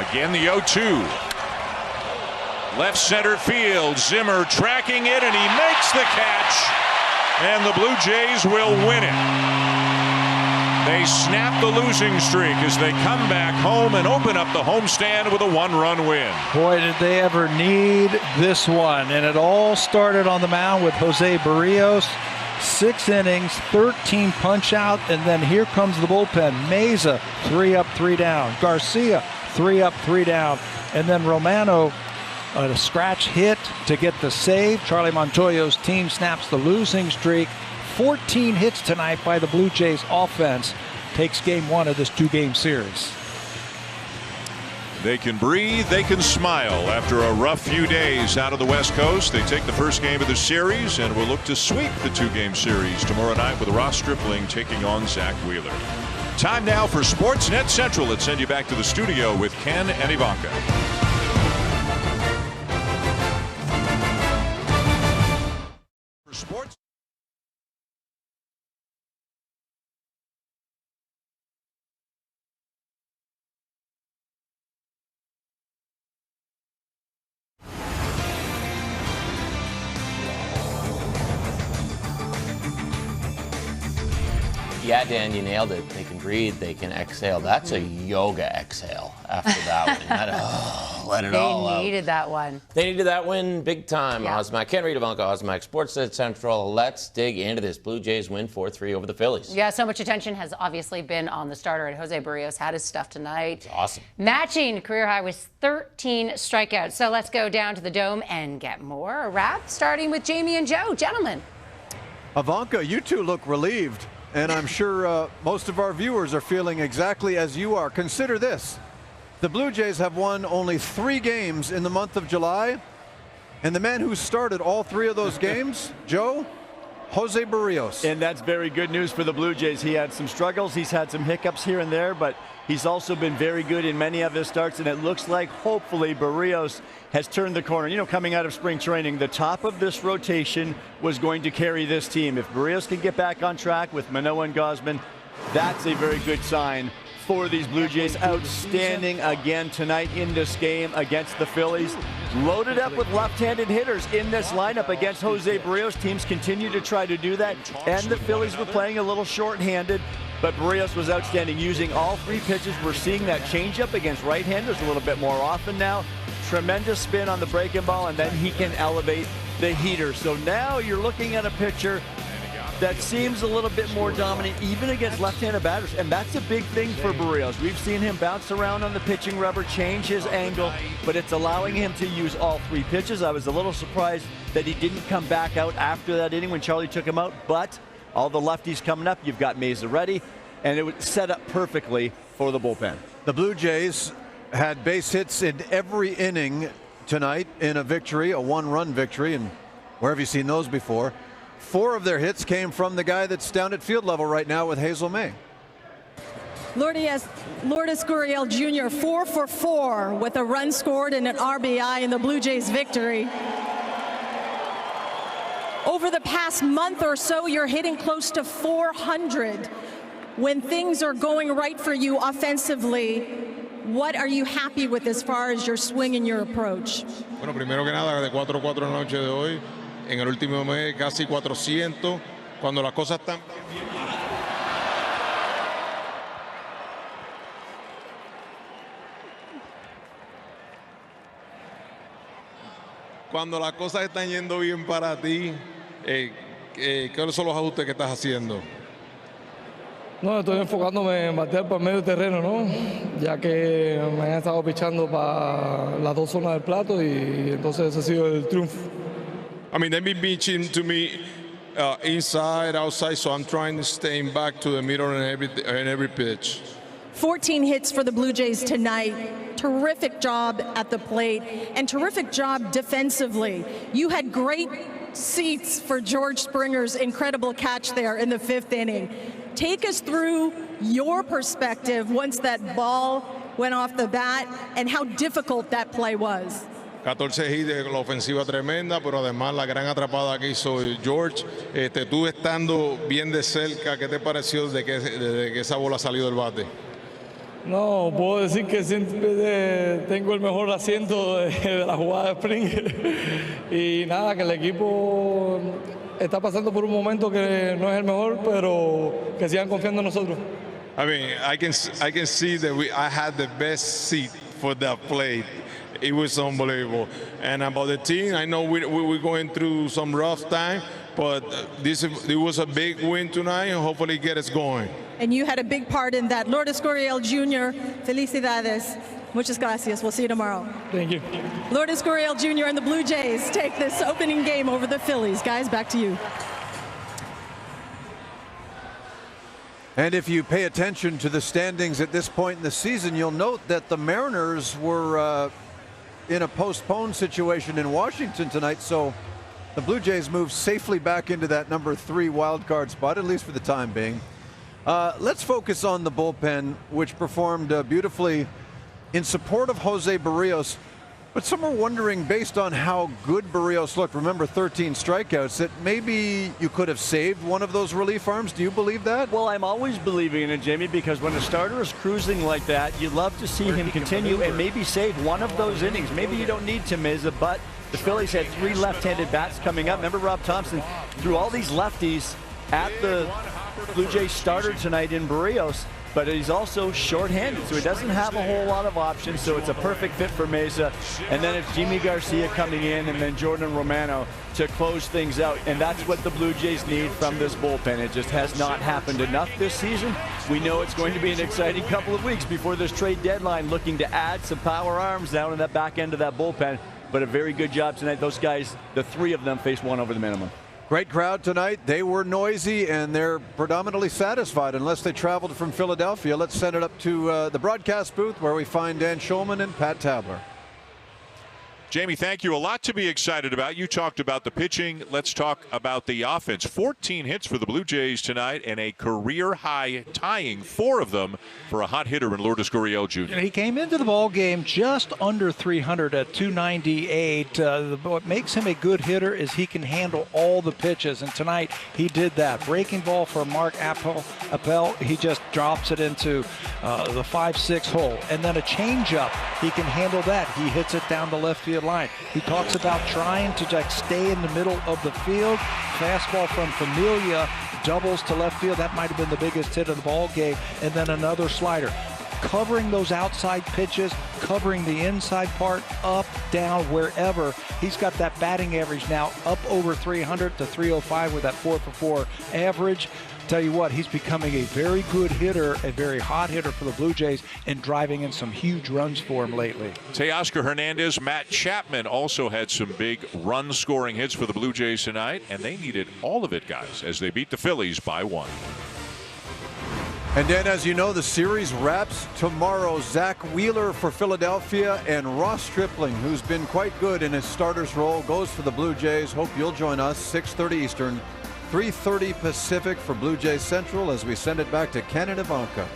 Again, the 0-2. Left center field. Zimmer tracking it, and he makes the catch. And the Blue Jays will win it. They snap the losing streak as they come back home and open up the homestand with a 1-run win. Boy, did they ever need this one. And it all started on the mound with Jose Barrios. 6 innings, 13 punch out, and then here comes the bullpen. Meza, 3 up, 3 down. Garcia, 3 up, 3 down. And then Romano, a scratch hit to get the save. Charlie Montoyo's team snaps the losing streak. 14 hits tonight by the Blue Jays offense. Takes game 1 of this 2-game series. They can breathe, they can smile after a rough few days out of the West Coast. They take the first game of the series and will look to sweep the 2-game series tomorrow night with Ross Stripling taking on Zach Wheeler. Time now for Sportsnet Central. Let's send you back to the studio with Ken and Ivanka. For sports. Yeah, Dan, you nailed it. They can breathe, they can exhale. That's a yoga exhale after that one. Let it all out. They needed that one. They needed that win big time. Yeah. Ozmac, Ken Reed, Ivanka Ozmac, Sportsnet Central. Let's dig into this. Blue Jays win 4-3 over the Phillies. Yeah, so much attention has obviously been on the starter, and Jose Barrios had his stuff tonight. It's awesome. Matching career high was 13 strikeouts. So let's go down to the Dome and get more. A wrap starting with Jamie and Joe. Gentlemen. Ivanka, you two look relieved. And I'm sure most of our viewers are feeling exactly as you are. Consider this. The Blue Jays have won only 3 games in the month of July. And the man who started all 3 of those games, Joe, Jose Barrios. And that's very good news for the Blue Jays. He had some struggles. He's had some hiccups here and there, but he's also been very good in many of his starts. And it looks like hopefully Barrios has turned the corner. You know, coming out of spring training, the top of this rotation was going to carry this team. If Barrios can get back on track with Manoah and Gausman, that's a very good sign for these Blue Jays. Outstanding again tonight in this game against the Phillies. Loaded up with left-handed hitters in this lineup against Jose Barrios. Teams continue to try to do that, and the Phillies were playing a little short-handed, but Barrios was outstanding using all 3 pitches. We're seeing that changeup against right-handers a little bit more often now. Tremendous spin on the breaking ball, and then he can elevate the heater. So now you're looking at a pitcher that seems a little bit more dominant even against left-handed batters, and that's a big thing for Barrios. We've seen him bounce around on the pitching rubber, change his angle, but it's allowing him to use all 3 pitches. I was a little surprised that he didn't come back out after that inning when Charlie took him out, but all the lefties coming up, you've got Meza ready, and it was set up perfectly for the bullpen. The Blue Jays had base hits in every inning tonight in a victory, a 1-run victory, and where have you seen those before? 4 of their hits came from the guy that's down at field level right now with Hazel May. Lourdes Gurriel Jr. 4 for 4 with a run scored and an RBI in the Blue Jays victory. Over the past month or so, you're hitting close to 400. When things are going right for you offensively, what are you happy with as far as your swing and your approach? Bueno, primero que nada, de 4-4 en la noche de hoy. En el último mes casi 400. Cuando las cosas están cuando las cosas están yendo bien para ti, ¿cuáles son los ajustes que estás haciendo? No, estoy enfocándome en batear por medio terreno, ¿no? Ya que me han estado pichando para las 2 zonas del plato y entonces ese ha sido el triunfo. I mean, they've been pitching to me inside, outside, so I'm trying to stay back to the middle in every pitch. 14 hits for the Blue Jays tonight. Terrific job at the plate and terrific job defensively. You had great seats for George Springer's incredible catch there in the 5th inning. Take us through your perspective once that ball went off the bat and how difficult that play was. 14 hits, la ofensiva tremenda, pero además la gran atrapada que hizo George. Tú estando bien de cerca, ¿qué te pareció desde que esa bola salió del bate? No, puedo decir que siempre tengo el mejor asiento de la jugada de Spring. Y nada, que el equipo está pasando por un momento que no es el mejor, pero que sigan confiando en nosotros. I mean, I can see that I had the best seat for that play. It was unbelievable. And about the team, I know we're going through some rough time, but it was a big win tonight, and hopefully get us going. And you had a big part in that. Lourdes Gurriel Jr, felicidades. Muchas gracias. We'll see you tomorrow. Thank you. Lourdes Gurriel Jr. and the Blue Jays take this opening game over the Phillies. Guys, back to you. And if you pay attention to the standings at this point in the season, you'll note that the Mariners were in a postponed situation in Washington tonight, so the Blue Jays move safely back into that number 3 wild card spot, at least for the time being. Let's focus on the bullpen, which performed beautifully in support of Jose Barrios. But some are wondering, based on how good Barrios looked, remember 13 strikeouts, that maybe you could have saved one of those relief arms. Do you believe that? Well, I'm always believing in it, Jamie, because when a starter is cruising like that, you love to see him continue and maybe save one of those innings. Maybe you don't need to, Meza, but the Phillies had 3 left-handed bats coming up. Remember Rob Thompson threw all these lefties at the Blue Jays starter tonight in Barrios, but he's also short-handed, so he doesn't have a whole lot of options, so it's a perfect fit for Meza. And then it's Jimmy Garcia coming in and then Jordan Romano to close things out, and that's what the Blue Jays need from this bullpen. It just has not happened enough this season. We know it's going to be an exciting couple of weeks before this trade deadline, looking to add some power arms down in that back end of that bullpen, but a very good job tonight. Those guys, the 3 of them, faced 1 over the minimum. Great crowd tonight. They were noisy, and they're predominantly satisfied unless they traveled from Philadelphia. Let's send it up to the broadcast booth where we find Dan Schulman and Pat Tabler. Jamie, thank you. A lot to be excited about. You talked about the pitching. Let's talk about the offense. 14 hits for the Blue Jays tonight and a career high tying 4 of them for a hot hitter in Lourdes Gurriel Jr. He came into the ball game just under 300 at 298. What makes him a good hitter is he can handle all the pitches, and tonight he did that. Breaking ball for Mark Appel, he just drops it into the 5-6 hole, and then a changeup. He can handle that. He hits it down the left field line. He talks about trying to stay in the middle of the field. Fastball from Familia doubles to left field. That might have been the biggest hit of the ball game. And then another slider. Covering those outside pitches, covering the inside part, up, down, wherever. He's got that batting average now up over 300 to 305 with that 4-for-4 average. Tell you what, he's becoming a very good hitter, a very hot hitter for the Blue Jays, and driving in some huge runs for him lately. Teoscar Hernandez, Matt Chapman also had some big run-scoring hits for the Blue Jays tonight, and they needed all of it, guys, as they beat the Phillies by 1. And then, as you know, the series wraps tomorrow. Zach Wheeler for Philadelphia and Ross Stripling, who's been quite good in his starter's role, goes for the Blue Jays. Hope you'll join us, 6:30 Eastern, 3:30 Pacific for Blue Jays Central as we send it back to Ken and Ivanka.